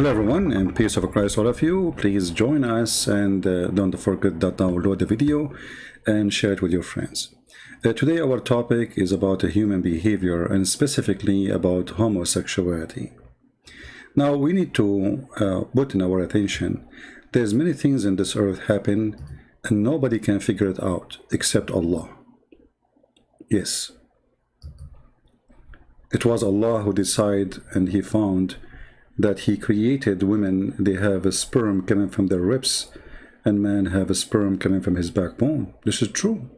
Hello everyone, and peace of Christ all of you. Please join us and don't forget to download the video and share it with your friends. Today our topic is about human behavior and specifically about homosexuality. Now we need to put in our attention there's many things in this earth happen and nobody can figure it out except Allah. Yes. It was Allah who decided, and he found that he created women, they have a sperm coming from their ribs, and men have a sperm coming from his backbone. This is true.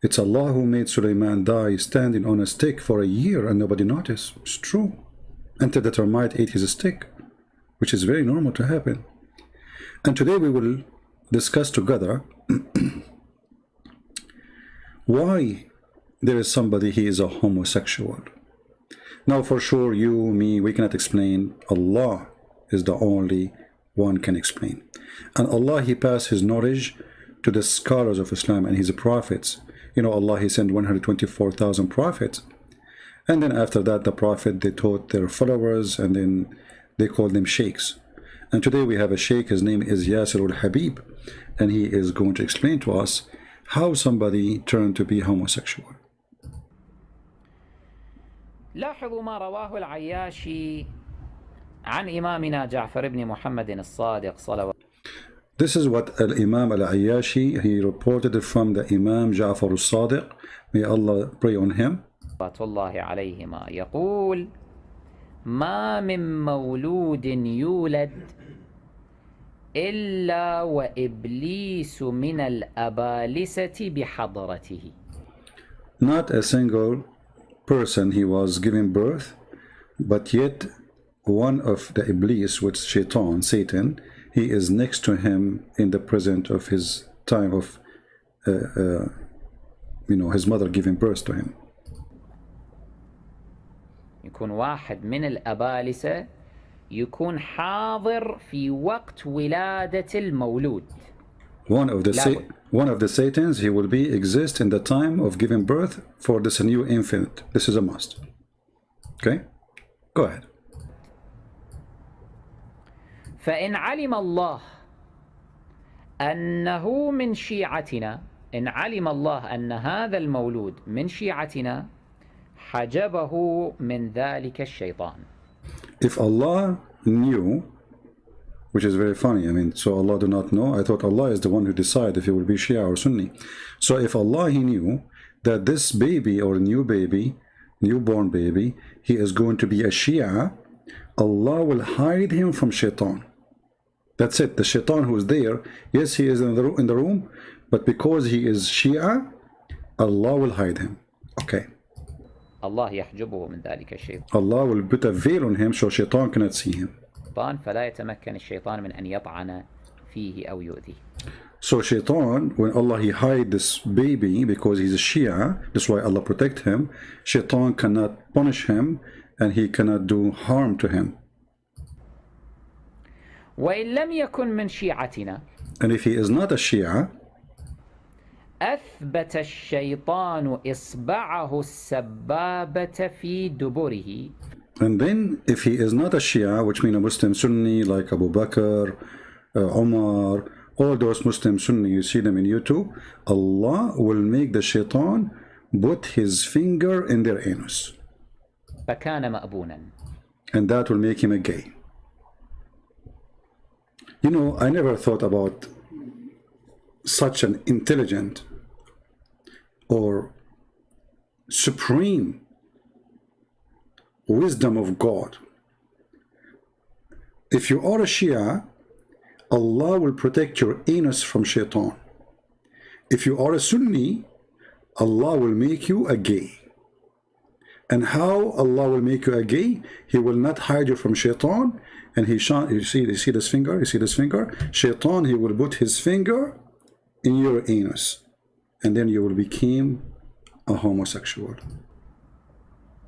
It's Allah who made Sulaiman die standing on a stick for a year and nobody noticed. It's true. Until the termite ate his stick, which is very normal to happen. And today we will discuss together why there is somebody he is a homosexual. Now for sure you, me, we cannot explain. Allah is the only one can explain. And Allah, he passed his knowledge to the scholars of Islam and his prophets. You know, Allah, he sent 124,000 prophets. And then after that, the prophet, they taught their followers, and then they called them sheikhs. And today we have a sheikh, his name is Yasser Al-Habib, and he is going to explain to us how somebody turned to be homosexual. لاحظوا ما رواه العياشي عن إمامنا جعفر بن محمد الصادق صلوات. This is what Imam Al-Ayyashi, he reported from the Imam Ja'far al-Sadiq, may Allah pray on him. الله عليهما يقول: ما من مولود يولد إلا وإبليس من الأبالسة بحضرته. Not a single person he was giving birth, but yet one of the Iblis, which Shaitan, Satan, he is next to him in the present of his time of his mother giving birth to him. يكون واحد من الأبالسة يكون حاضر في وقت ولادة المولود. One of the Satans, he will exist in the time of giving birth for this new infant. This is a must. Okay? Go ahead. فإن علم الله أنه من شيعتنا، إن علم الله أن هذا المولود من شيعتنا حجبه من ذلك الشيطان. If Allah knew, which is very funny, I mean, so Allah do not know. I thought Allah is the one who decides if he will be Shia or Sunni. So if Allah, he knew that this baby or newborn baby, he is going to be a Shia, Allah will hide him from Shaitan. That's it. The Shaitan who is there, yes, he is in the room, but because he is Shia, Allah will hide him. Okay. Allah يحجبه من ذلك الشيطان. Allah will put a veil on him so Shaitan cannot see him. فلا يتمكن الشيطان من أن يطعن فيه أو يؤذيه. So Shaitan, when Allah he hide this baby because he's a Shia, that's why Allah protect him, Shaitan cannot punish him and he cannot do harm to him. وإن لم يكن من شيعتنا. And if he is not a Shia, أثبت الشيطان إصبعه السبابة في دبره. And then if he is not a Shia, which means a Muslim Sunni like Abu Bakr, Umar, all those Muslim Sunni, you see them in YouTube, Allah will make the Shaitan put his finger in their anus. فكان مأبونا. And that will make him a gay. You know, I never thought about such an intelligent or supreme wisdom of God. If you are a Shia, Allah will protect your anus from Shaitan. If you are a Sunni, Allah will make you a gay. And how Allah will make you a gay? He will not hide you from Shaitan. And you see this finger? You see this finger? Shaitan, he will put his finger in your anus. And then you will become a homosexual.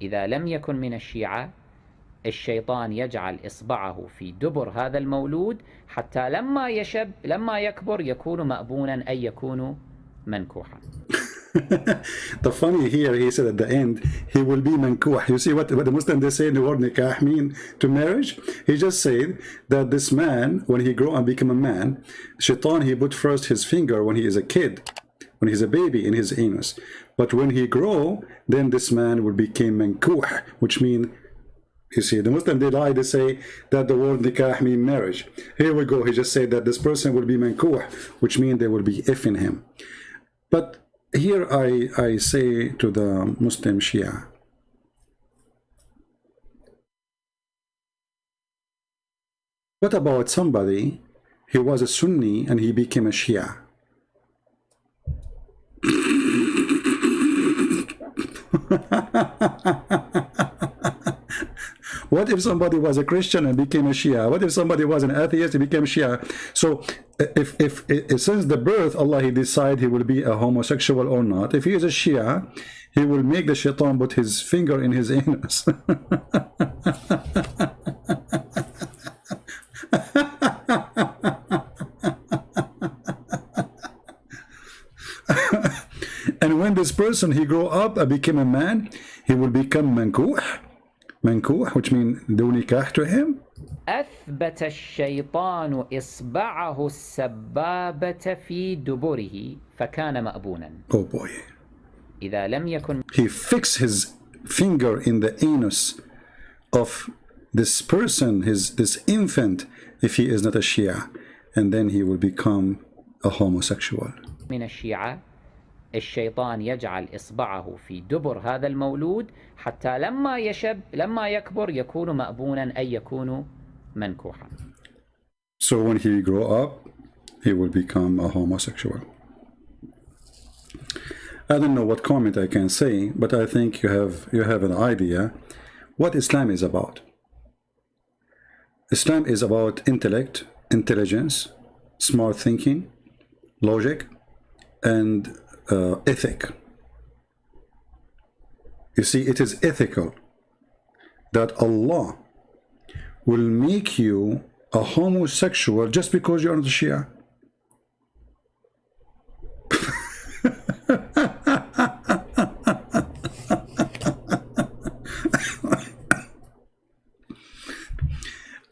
إذا لم يكن من الشيعة الشيطان يجعل إصبعه في دبر هذا المولود حتى لما يكبر يكون مأبونا أي يكون منكوحا. The funny here, he said at the end, he will be mankuh. You see what the Muslim, they say the word nikah mean to marriage? He just said that this man, when he grow and become a man, shaitan, he put first his finger when he is a kid, when he's a baby in his anus. But when he grow, then this man will become mankuh, which mean, you see, the Muslim, they lie, they say that the word nikah mean marriage. Here we go, he just said that this person will be mankuh, which means they will be effing him. But here I say to the Muslim Shia, what about somebody, he was a Sunni and he became a Shia? What if somebody was a Christian and became a Shia? What if somebody was an atheist and became Shia? So if since the birth, Allah, he decide he will be a homosexual or not. If he is a Shia, he will make the shaitan put his finger in his anus. And when this person, he grow up and became a man, he will become mankuh. Mankuh, which means do nikah to him. أثبت الشيطان إصبعه السبابة في دبره فكان مأبونا. Oh boy. إذا لم يكن. He fixed his finger in the anus of this person, this infant, if he is not a Shia, and then he will become a homosexual. من الشيعة الشيطان يجعل إصبعه في دبر هذا المولود حتى لما يكبر يكون مأبونا أي يكون منكوحا. So when he grow up, he will become a homosexual. I don't know what comment I can say, but I think you have an idea what Islam is about. Islam is about intellect, intelligence, smart thinking, logic, and ethic. You see, it is ethical that Allah will make you a homosexual just because you're not a Shia.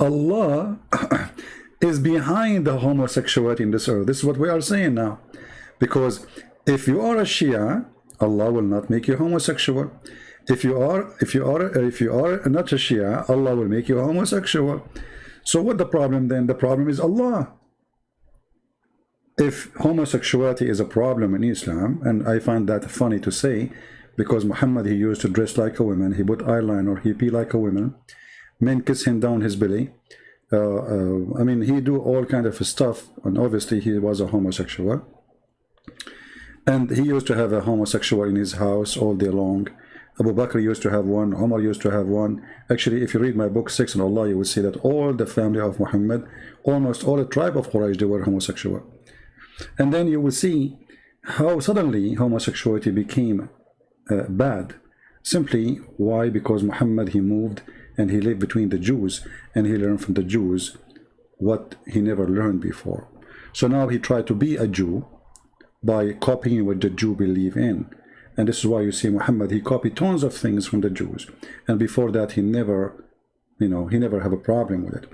Allah is behind the homosexuality in this earth. This is what we are saying now. Because if you are a Shia, Allah will not make you homosexual. If you are not a Shia, Allah will make you homosexual. So what the problem then? The problem is Allah. If homosexuality is a problem in Islam, and I find that funny to say, because Muhammad, he used to dress like a woman, he put eyeliner, he pee like a woman, men kiss him down his belly. I mean, he do all kind of stuff, and obviously he was a homosexual. And he used to have a homosexual in his house all day long. Abu Bakr used to have one, Umar used to have one. Actually, if you read my book, Sex and Allah, you will see that all the family of Muhammad, almost all the tribe of Quraysh, they were homosexual. And then you will see how suddenly homosexuality became bad. Simply, why? Because Muhammad, he moved and he lived between the Jews, and he learned from the Jews what he never learned before. So now he tried to be a Jew by copying what the Jew believe in. And this is why you see Muhammad, he copied tons of things from the Jews. And before that, he never, he never have a problem with it.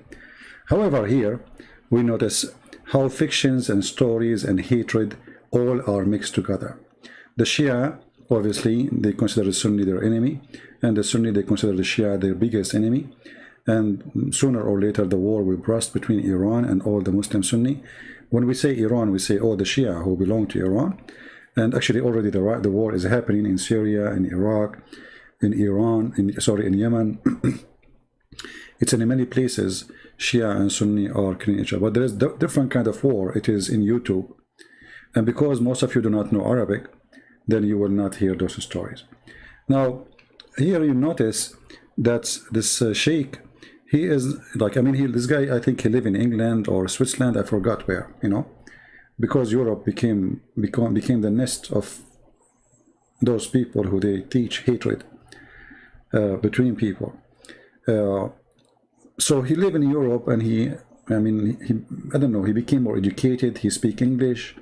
However, here, we notice how fictions and stories and hatred all are mixed together. The Shia, obviously, they consider the Sunni their enemy, and the Sunni, they consider the Shia their biggest enemy. And sooner or later, the war will burst between Iran and all the Muslim Sunni. When we say Iran, we say, oh, the Shia who belong to Iran. And actually, already the war is happening in Syria, in Iraq, in Iran, in Yemen. It's in many places, Shia and Sunni are killing each other. But there is different kind of war. It is in YouTube. And because most of you do not know Arabic, then you will not hear those stories. Now, here you notice that this Sheikh, he is like, this guy, I think he live in England or Switzerland, I forgot where, because Europe became the nest of those people who they teach hatred between people. So he live in Europe, and I don't know, he became more educated, he speak English,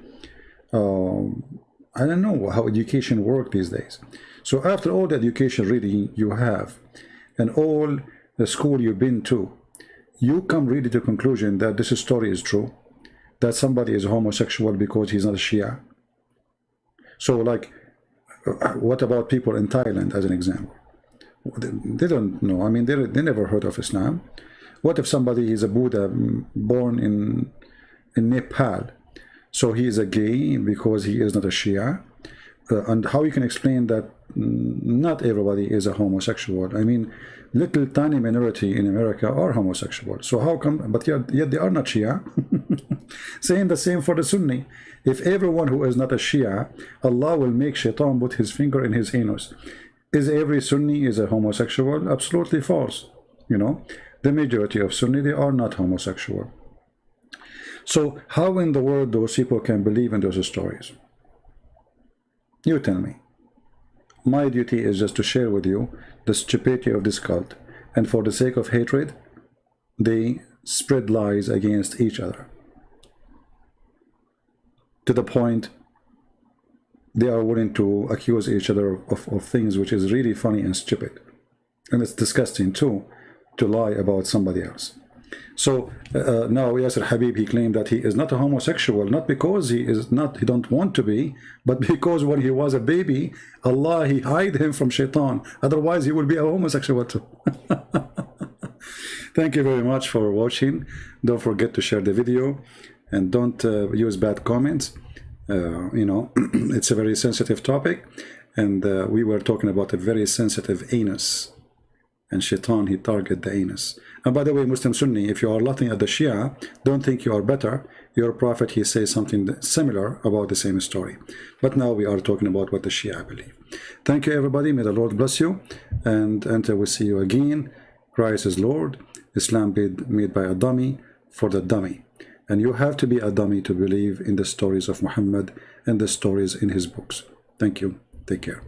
I don't know how education works these days. So after all the education really you have, and all the school you've been to, you come really to the conclusion that this story is true, that somebody is homosexual because he's not a Shia. So like, what about people in Thailand as an example? They don't know. I mean, they never heard of Islam. What if somebody is a Buddha born in Nepal? So he is a gay because he is not a Shia? And how you can explain that not everybody is a homosexual? I mean, little tiny minority in America are homosexual. So how come, but yet they are not Shia? Saying the same for the Sunni. If everyone who is not a Shia, Allah will make Shaitan put his finger in his anus. Is every Sunni is a homosexual? Absolutely false. You know, the majority of Sunni, they are not homosexual. So how in the world those people can believe in those stories? You tell me. My duty is just to share with you the stupidity of this cult, and for the sake of hatred, they spread lies against each other. To the point they are willing to accuse each other of things which is really funny and stupid. And it's disgusting too, to lie about somebody else. So now Yasser Al-Habib, he claimed that he is not a homosexual, not because he don't want to be, but because when he was a baby, Allah, he hid him from Shaitan. Otherwise he will be a homosexual too. Thank you very much for watching. Don't forget to share the video, and don't use bad comments. You know, it's a very sensitive topic, and we were talking about a very sensitive anus, and Shaitan, he target the anus. And by the way, Muslim Sunni, if you are laughing at the Shia, don't think you are better. Your prophet, he says something similar about the same story. But now we are talking about what the Shia believe. Thank you, everybody. May the Lord bless you, and until we see you again, Christ is Lord. Islam made by a dummy for the dummy. And you have to be a dummy to believe in the stories of Muhammad and the stories in his books. Thank you. Take care.